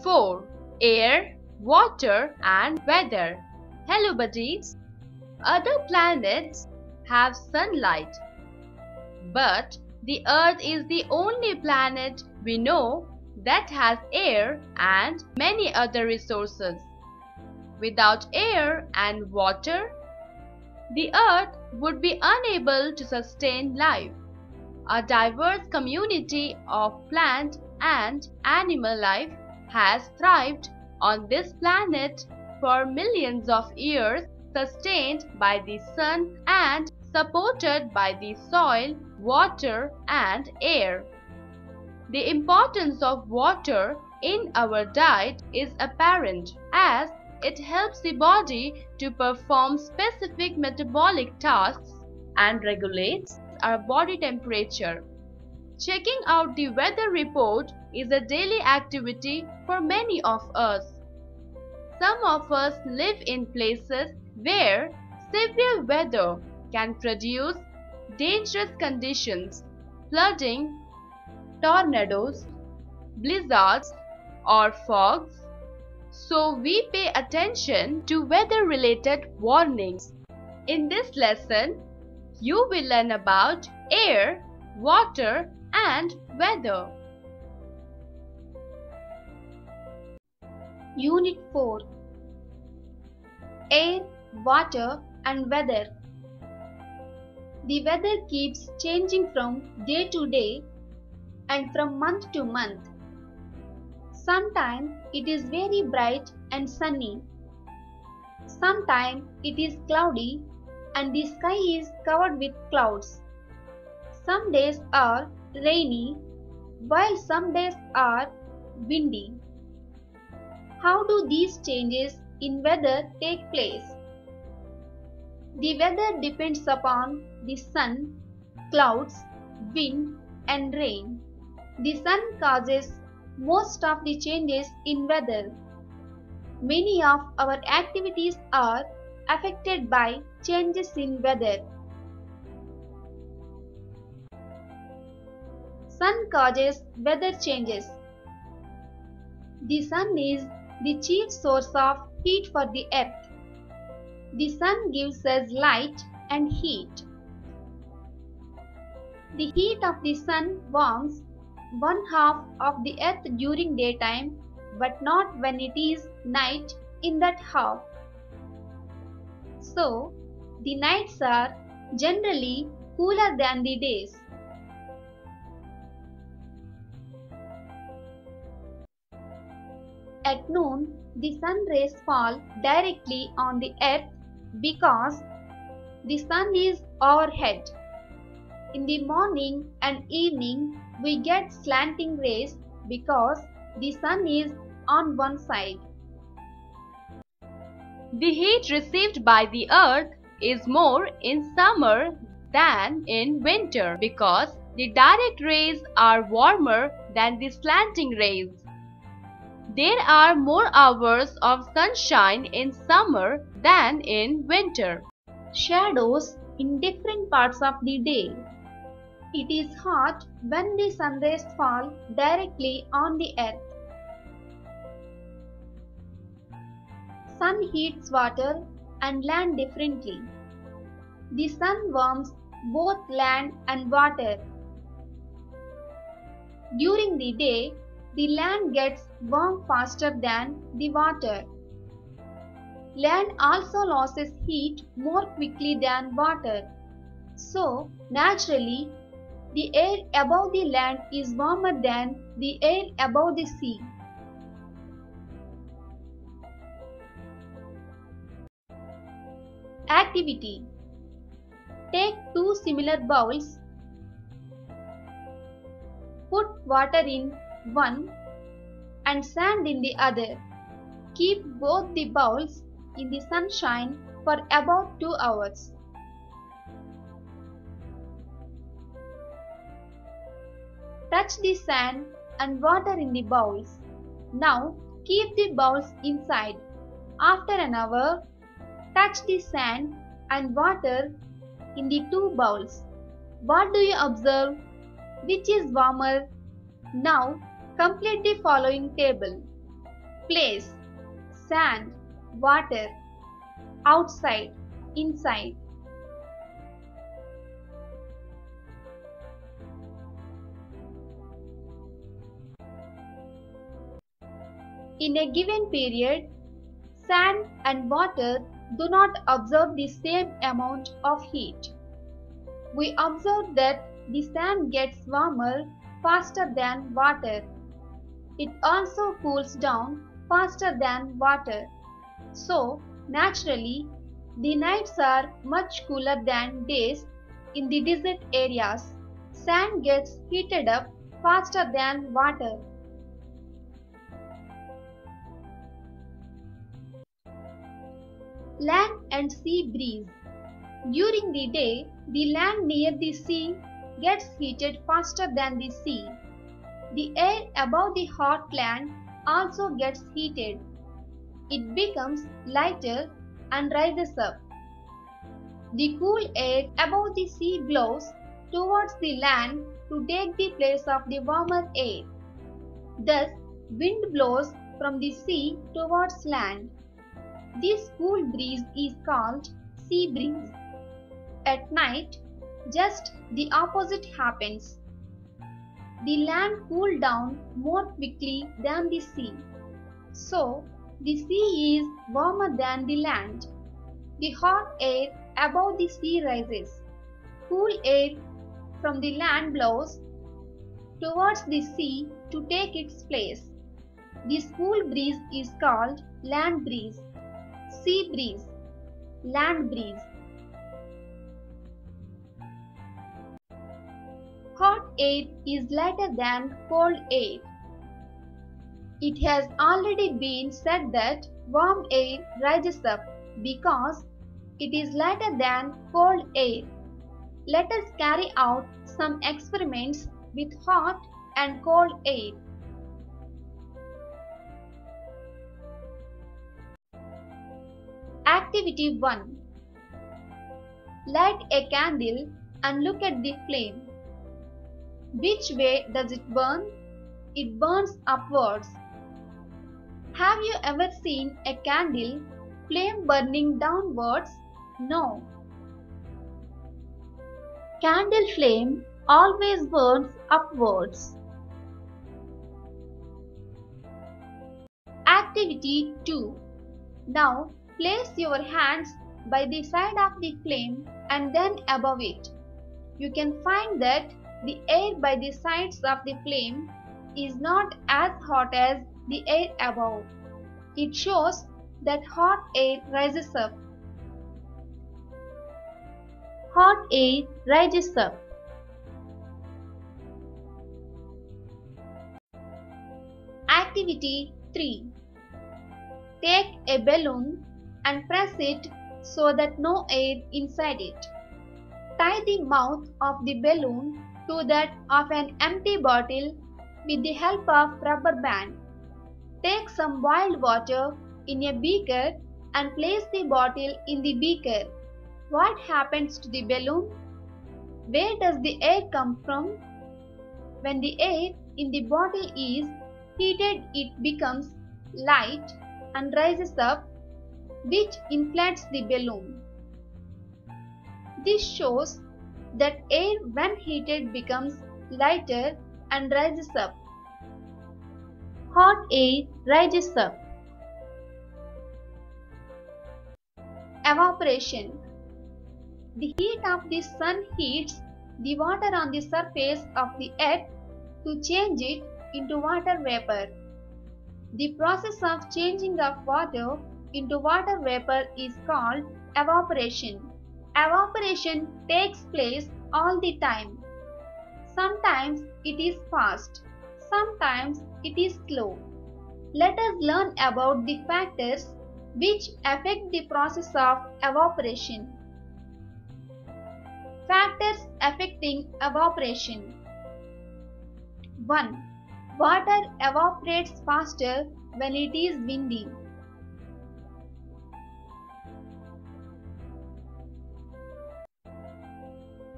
4. Air, water and weather. Hello buddies. Other planets have sunlight, but the Earth is the only planet we know that has air and many other resources. Without air and water, the Earth would be unable to sustain life. A diverse community of plant and animal life has thrived on this planet for millions of years, sustained by the sun and supported by the soil, water and air. The importance of water in our diet is apparent, as it helps the body to perform specific metabolic tasks and regulates our body temperature. Checking out the weather report is a daily activity for many of us. Some of us live in places where severe weather can produce dangerous conditions, flooding, tornadoes, blizzards, or fogs. So we pay attention to weather-related warnings. In this lesson, you will learn about air, water, and weather. Unit 4. Air, water and weather. The weather keeps changing from day to day and from month to month. Sometimes it is very bright and sunny. Sometimes it is cloudy and the sky is covered with clouds. Some days are rainy, while some days are windy. How do these changes in weather take place? The weather depends upon the sun, clouds, wind and rain. The sun causes most of the changes in weather. Many of our activities are affected by changes in weather. Sun causes weather changes. The sun is the chief source of heat for the earth. The sun gives us light and heat. The heat of the sun warms one half of the earth during daytime, but not when it is night in that half. So, the nights are generally cooler than the days. At noon, the sun rays fall directly on the earth because the sun is overhead. In the morning and evening, we get slanting rays because the sun is on one side. The heat received by the earth is more in summer than in winter because the direct rays are warmer than the slanting rays. There are more hours of sunshine in summer than in winter. Shadows in different parts of the day. It is hot when the sun rays fall directly on the earth. Sun heats water and land differently. The sun warms both land and water. During the day, the land gets warm faster than the water. Land also loses heat more quickly than water. So, naturally, the air above the land is warmer than the air above the sea. Activity. Take two similar bowls. Put water in one and sand in the other. Keep both the bowls in the sunshine for about 2 hours. Touch the sand and water in the bowls. Now keep the bowls inside. After an hour, touch the sand and water in the two bowls. What do you observe? Which is warmer? Now complete the following table. Place, sand, water, outside, inside. In a given period, sand and water do not absorb the same amount of heat. We observe that the sand gets warmer faster than water. It also cools down faster than water. So, naturally, the nights are much cooler than days in the desert areas. Sand gets heated up faster than water. Land and sea breeze. During the day, the land near the sea gets heated faster than the sea. The air above the hot land also gets heated. It becomes lighter and rises up. The cool air above the sea blows towards the land to take the place of the warmer air. Thus, wind blows from the sea towards land. This cool breeze is called sea breeze. At night, just the opposite happens. The land cools down more quickly than the sea. So, the sea is warmer than the land. The hot air above the sea rises. Cool air from the land blows towards the sea to take its place. This cool breeze is called land breeze, sea breeze, land breeze. Hot air is lighter than cold air. It has already been said that warm air rises up because it is lighter than cold air. Let us carry out some experiments with hot and cold air. Activity 1. Light a candle and look at the flame. Which way does it burn? It burns upwards. Have you ever seen a candle flame burning downwards? No. Candle flame always burns upwards. Activity 2. Now place your hands by the side of the flame and then above it. You can find that the air by the sides of the flame is not as hot as the air above. It shows that hot air rises up. Hot air rises up. Activity 3. Take a balloon and press it so that no air inside it. Tie the mouth of the balloon to that of an empty bottle with the help of rubber band. Take some boiled water in a beaker and place the bottle in the beaker. What happens to the balloon? Where does the air come from? When the air in the bottle is heated, it becomes light and rises up, which inflates the balloon. This shows that air when heated becomes lighter and rises up. Hot air rises up. Evaporation. The heat of the sun heats the water on the surface of the earth to change it into water vapor. The process of changing of water into water vapor is called evaporation. Evaporation takes place all the time. Sometimes it is fast, sometimes it is slow. Let us learn about the factors which affect the process of evaporation. Factors affecting evaporation. 1. Water evaporates faster when it is windy.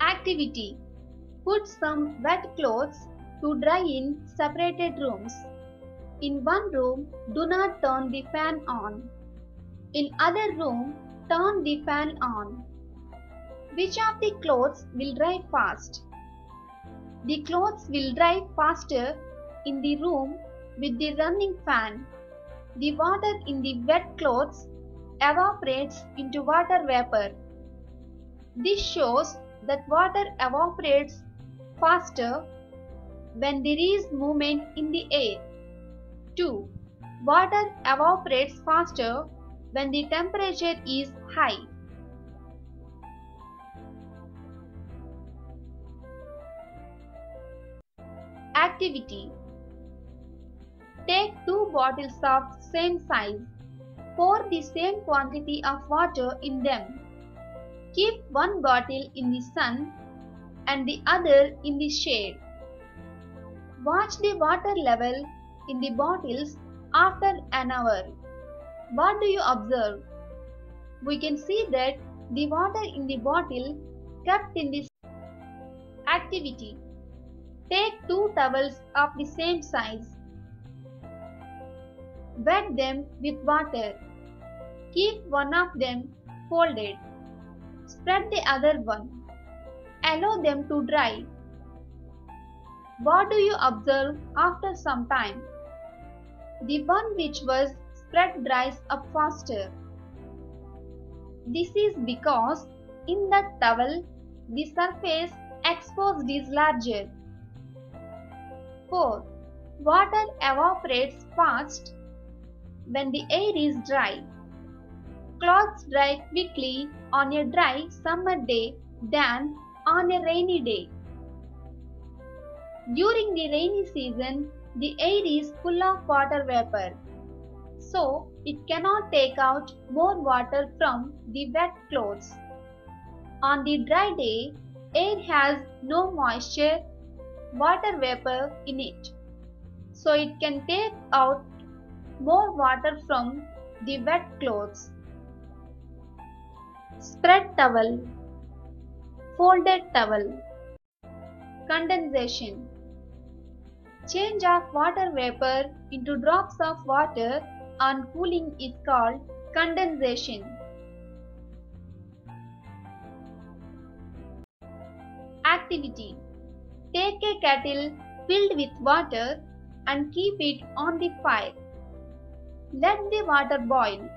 Activity. Put some wet clothes to dry in separated rooms. In one room, do not turn the fan on. In other room, turn the fan on. Which of the clothes will dry fast? The clothes will dry faster in the room with the running fan. The water in the wet clothes evaporates into water vapor. This shows that water evaporates faster when there is movement in the air. 2. Water evaporates faster when the temperature is high. Activity. Take 2 bottles of same size. Pour the same quantity of water in them. Keep one bottle in the sun and the other in the shade. Watch the water level in the bottles after an hour. What do you observe? We can see that the water in the bottle kept in this activity. Take 2 towels of the same size. Wet them with water. Keep one of them folded. Spread the other one. Allow them to dry. What do you observe after some time? The one which was spread dries up faster. This is because in that towel the surface exposed is larger. 4. Water evaporates fast when the air is dry. Clothes dry quickly on a dry summer day than on a rainy day. During the rainy season, the air is full of water vapor, so it cannot take out more water from the wet clothes. On the dry day, air has no moisture, water vapor in it, so it can take out more water from the wet clothes. Spread towel, folded towel. Condensation. Change of water vapor into drops of water on cooling is called condensation. Activity. Take a kettle filled with water and keep it on the fire. Let the water boil.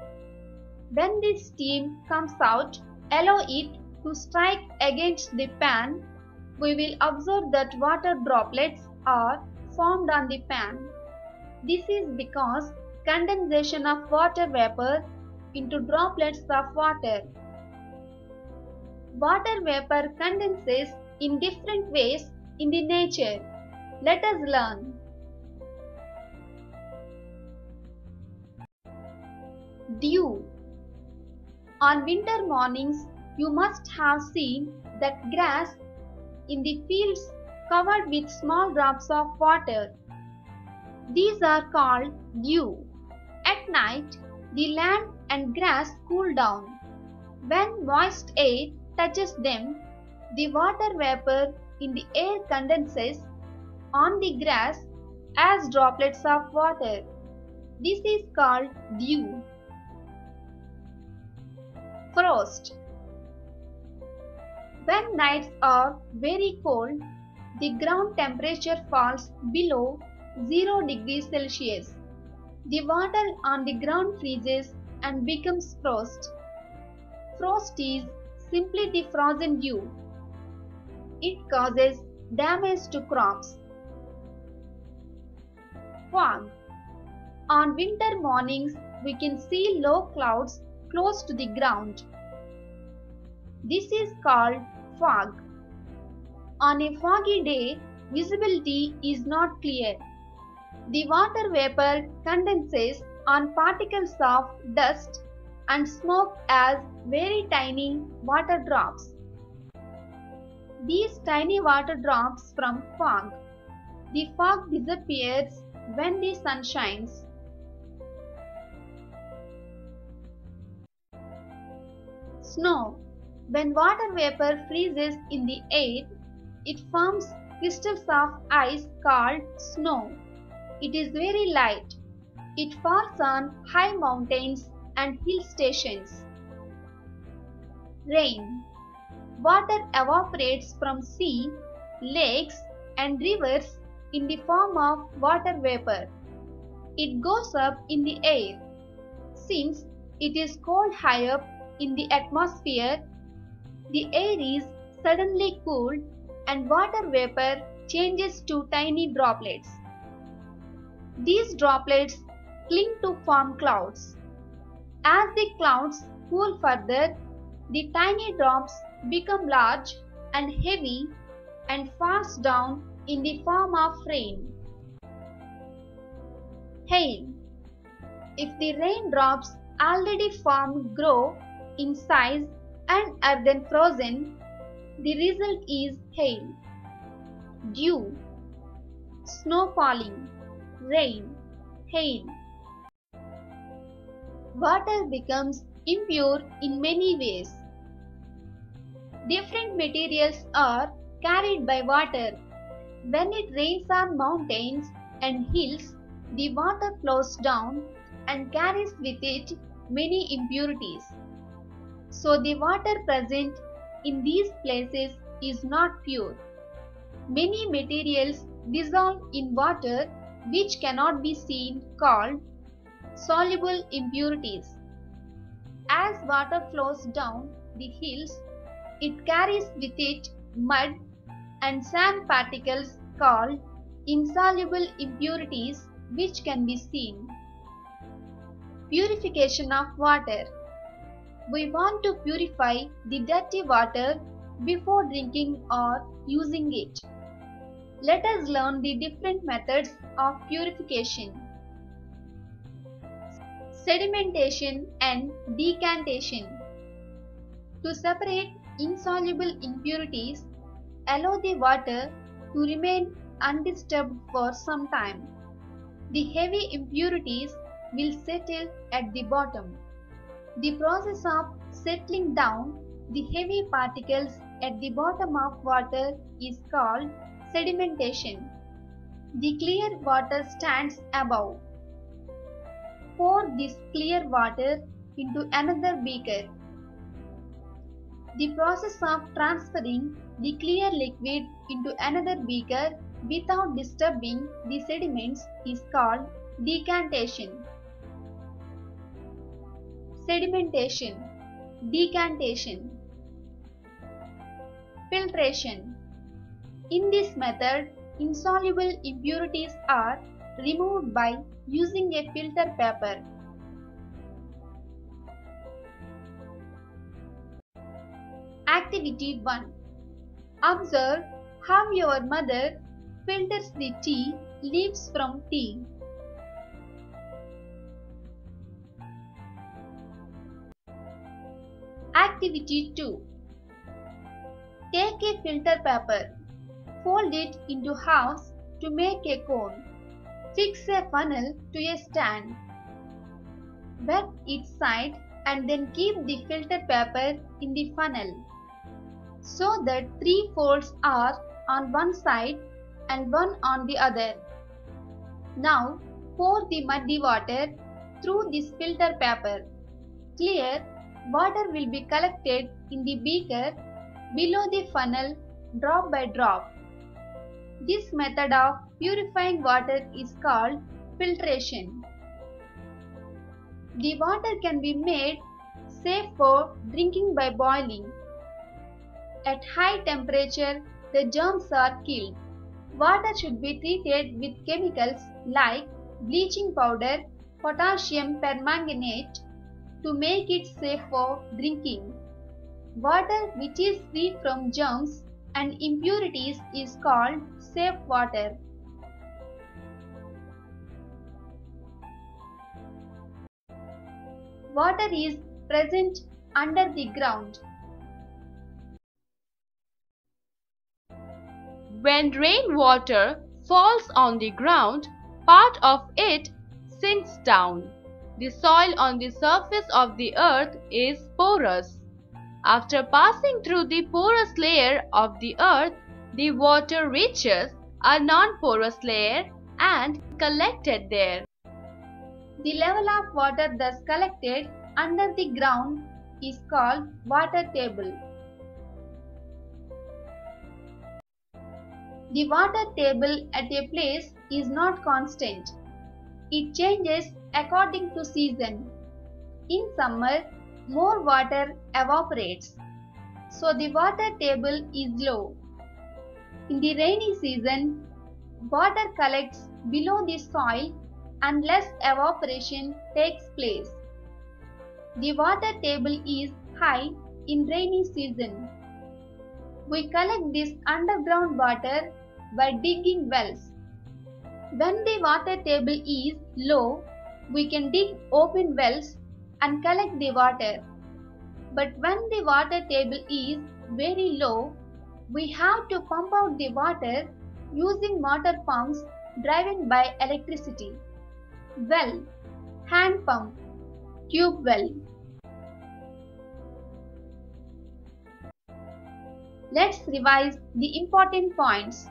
When the steam comes out, allow it to strike against the pan. We will observe that water droplets are formed on the pan. This is because condensation of water vapor into droplets of water. Water vapor condenses in different ways in the nature. Let us learn. Dew. On winter mornings, you must have seen that grass in the fields covered with small drops of water. These are called dew. At night, the land and grass cool down. When moist air touches them, the water vapor in the air condenses on the grass as droplets of water. This is called dew. Frost. When nights are very cold, the ground temperature falls below 0 degrees Celsius. The water on the ground freezes and becomes frost. Frost is simply the frozen dew. It causes damage to crops. Fog. On winter mornings, we can see low clouds close to the ground. This is called fog. On a foggy day, visibility is not clear. The water vapor condenses on particles of dust and smoke as very tiny water drops. These tiny water drops from fog. The fog disappears when the sun shines. Snow. When water vapor freezes in the air, it forms crystals of ice called snow. It is very light. It falls on high mountains and hill stations. Rain. Water evaporates from sea, lakes and rivers in the form of water vapor. It goes up in the air. Since it is cold high up in the atmosphere, the air is suddenly cooled and water vapor changes to tiny droplets. These droplets cling to form clouds. As the clouds cool further, the tiny drops become large and heavy and falls down in the form of rain. Hail. If the raindrops already formed grow in size and are then frozen, the result is hail. Dew. Snow falling, rain, hail. Water becomes impure in many ways. Different materials are carried by water. When it rains on mountains and hills, the water flows down and carries with it many impurities. So the water present in these places is not pure. Many materials dissolve in water which cannot be seen, called soluble impurities. As water flows down the hills, it carries with it mud and sand particles called insoluble impurities which can be seen. Purification of water. We want to purify the dirty water before drinking or using it. Let us learn the different methods of purification. Sedimentation and decantation. To separate insoluble impurities, allow the water to remain undisturbed for some time. The heavy impurities will settle at the bottom. The process of settling down the heavy particles at the bottom of water is called sedimentation. The clear water stands above. Pour this clear water into another beaker. The process of transferring the clear liquid into another beaker without disturbing the sediments is called decantation. Sedimentation, decantation. Filtration. In this method, insoluble impurities are removed by using a filter paper. Activity 1. Observe how your mother filters the tea leaves from tea. Activity 2. Take a filter paper, fold it into halves to make a cone. Fix a funnel to a stand. Wet its side and then keep the filter paper in the funnel so that 3 folds are on one side and one on the other. Now pour the muddy water through this filter paper. Clear water will be collected in the beaker below the funnel drop by drop. This method of purifying water is called filtration. The water can be made safe for drinking by boiling. At high temperature, the germs are killed. Water should be treated with chemicals like bleaching powder, potassium permanganate to make it safe for drinking. Water which is free from germs and impurities is called safe water. Water is present under the ground. When rainwater falls on the ground, part of it sinks down. The soil on the surface of the earth is porous. After passing through the porous layer of the earth, the water reaches a non-porous layer and collected there. The level of water thus collected under the ground is called water table. The water table at a place is not constant. It changes according to season. In summer, more water evaporates, so the water table is low. In the rainy season, water collects below the soil and less evaporation takes place. The water table is high in rainy season. We collect this underground water by digging wells. When the water table is low, we can dig open wells and collect the water. But when the water table is very low, we have to pump out the water using water pumps driven by electricity. Well, hand pump, tube well. Let's revise the important points.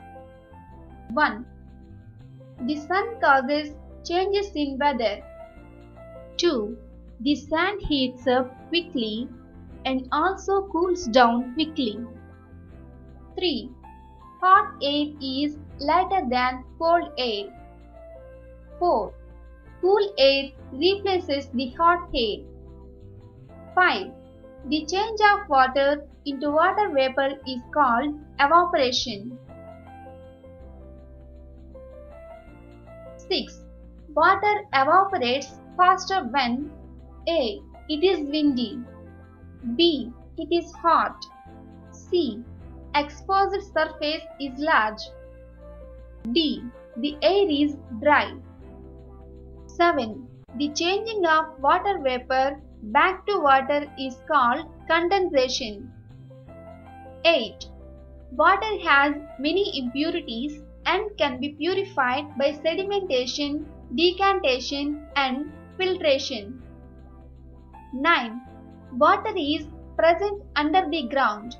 1. The sun causes changes in weather. 2. The sand heats up quickly and also cools down quickly. 3. Hot air is lighter than cold air. 4. Cool air replaces the hot air. 5. The change of water into water vapor is called evaporation. 6. Water evaporates faster when A. It is windy. B. It is hot. C. Exposed surface is large. D. The air is dry. 7. The changing of water vapor back to water is called condensation. 8. Water has many impurities and can be purified by sedimentation, decantation and filtration. 9. Water is present under the ground.